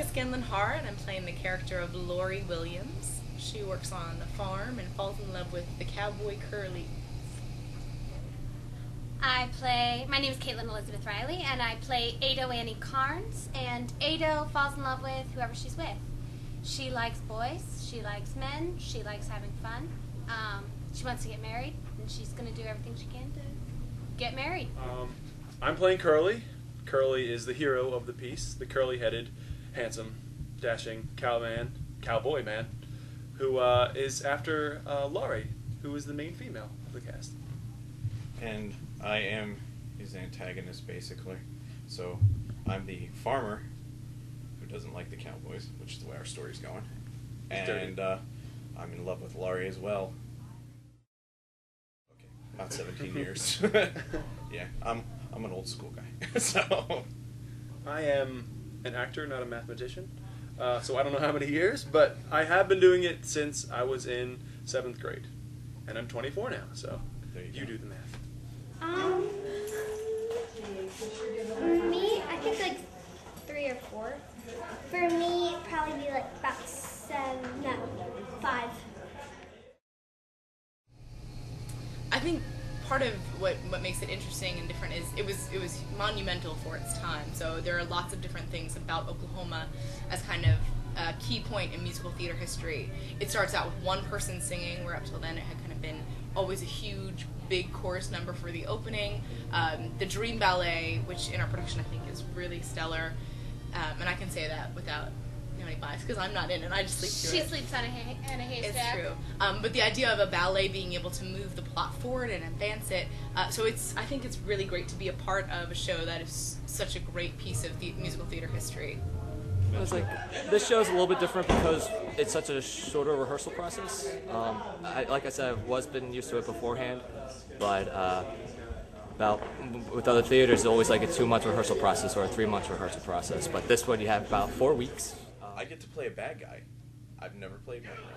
Rebecca Scanlon Hart, and I'm playing the character of Laurey Williams. She works on a farm and falls in love with the cowboy Curly. My name is Caitlin Elizabeth Riley, and I play Ado Annie Carnes, and Ado falls in love with whoever she's with. She likes boys, she likes men, she likes having fun. She wants to get married, and she's going to do everything she can to get married. I'm playing Curly. Curly is the hero of the piece, the curly-headed, handsome, dashing cowboy man, who is after Laurey, who is the main female of the cast. And I am his antagonist, basically. So I'm the farmer who doesn't like the cowboys, which is the way our story's going. And I'm in love with Laurey as well. Okay, about 17 years. Yeah, I'm an old school guy. So I am an actor, not a mathematician. So I don't know how many years, but I have been doing it since I was in 7th grade. And I'm 24 now, so you do the math. For me, I think like 3 or 4. For me, it'd probably be like about 5. I think part of what makes it interesting and different is it was monumental for its time. So there are lots of different things about Oklahoma as kind of a key point in musical theater history. It starts out with one person singing, where up till then it had kind of been always a huge, big chorus number for the opening. The Dream Ballet, which in our production I think is really stellar, and I can say that without any bias because I'm not in it. I just sleep through it. She sleeps on a haystack. It's true. But the idea of a ballet being able to move the plot forward and advance it, so I think it's really great to be a part of a show that is such a great piece of musical theater history. It's like this show is a little bit different because it's such a shorter rehearsal process. Like I said, I've been used to it beforehand, but with other theaters, it's always like a 2-month rehearsal process or a 3-month rehearsal process. But this one, you have about 4 weeks. I get to play a bad guy. I've never played one really.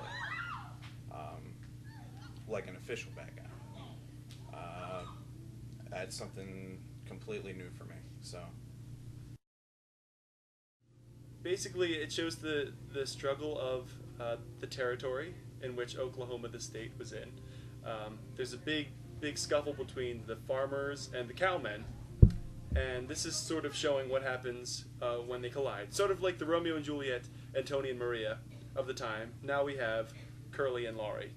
Like an official bad guy. That's something completely new for me. So. Basically, it shows the struggle of the territory in which Oklahoma, the state, was in. There's a big scuffle between the farmers and the cowmen, and this is sort of showing what happens when they collide. Sort of like the Romeo and Juliet and Tony and Maria of the time. Now we have Curly and Laurey.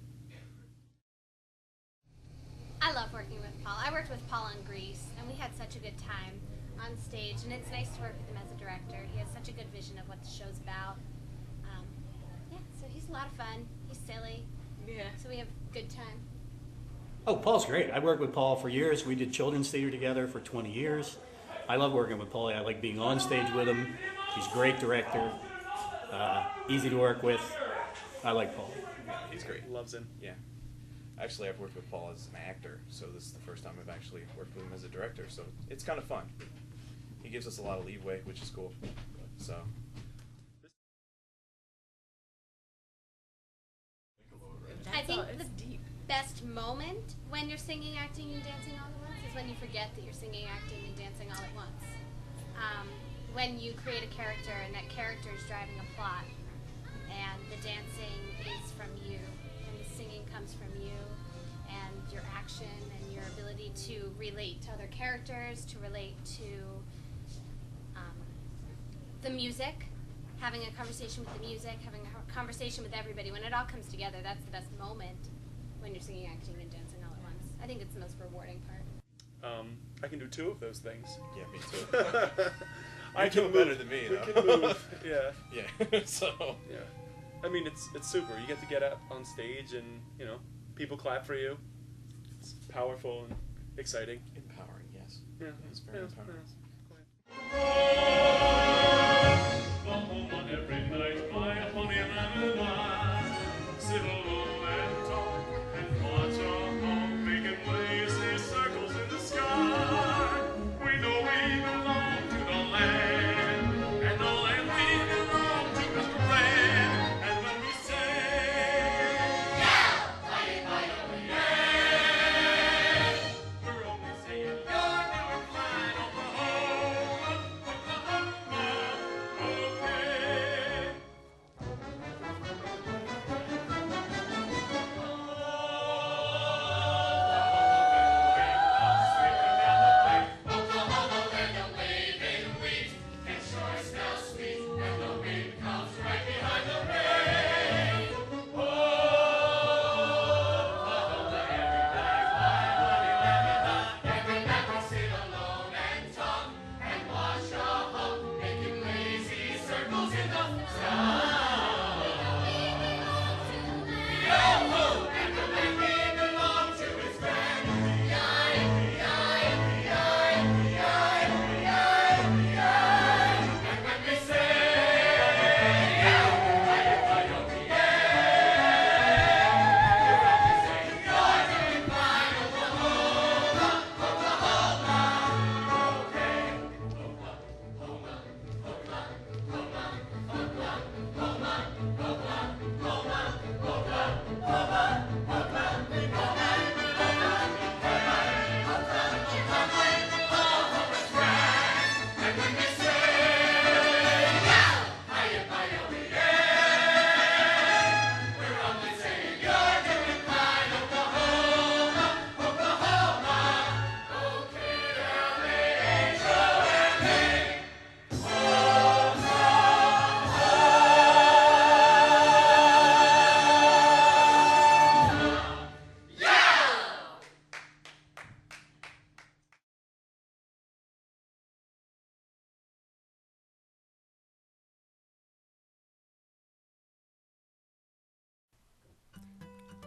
I love working with Paul. I worked with Paul on Grease, and we had such a good time on stage, and it's nice to work with him as a director. He has such a good vision of what the show's about. Yeah, so he's a lot of fun. He's silly. Yeah. So we have a good time. Oh, Paul's great. I worked with Paul for years. We did children's theater together for 20 years. I love working with Paul. I like being on stage with him. He's a great director, easy to work with. I like Paul. Yeah, he's great. Loves him. Yeah. Actually, I've worked with Paul as an actor, so this is the first time I've actually worked with him as a director, so it's kind of fun. He gives us a lot of leeway, which is cool. So. I think the best moment when you're singing, acting, and dancing all at once is when you forget that you're singing, acting, and dancing all at once. When you create a character and that character is driving a plot, and the dancing is from you, and the singing comes from you, and your action and your ability to relate to other characters, to relate to the music, having a conversation with the music, having a conversation with everybody. When it all comes together, that's the best moment when you're singing, acting, and dancing all at once. I think it's the most rewarding part. I can do 2 of those things. Yeah, me too. I can move better than me, though. We can move. Yeah. Yeah. So. Yeah. I mean, it's super. You get to get up on stage and, people clap for you. It's powerful and exciting. Empowering, yes. Yeah. It's very empowering. Oklahoma every night, my honey and I sit alone and talk and watch our home making lazy circles in the sky. We know we belong to the land, and the land we belong to is grand. And when we say, we're only saying, you're doing fine, Oklahoma, Oklahoma, okay.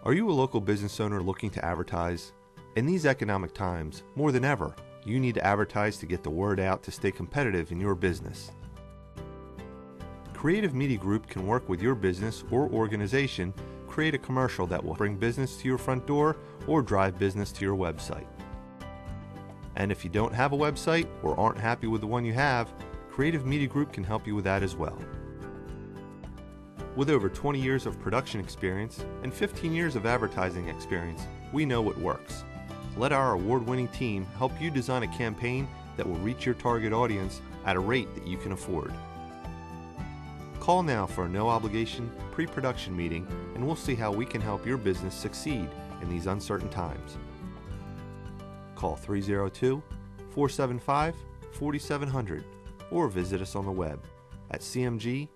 Are you a local business owner looking to advertise? In these economic times, more than ever, you need to advertise to get the word out to stay competitive in your business. Creative Media Group can work with your business or organization, create a commercial that will bring business to your front door or drive business to your website. And if you don't have a website or aren't happy with the one you have, Creative Media Group can help you with that as well. With over 20 years of production experience and 15 years of advertising experience, we know what works. Let our award-winning team help you design a campaign that will reach your target audience at a rate that you can afford. Call now for a no-obligation pre-production meeting and we'll see how we can help your business succeed in these uncertain times. Call 302-475-4700 or visit us on the web at cmg-de.com.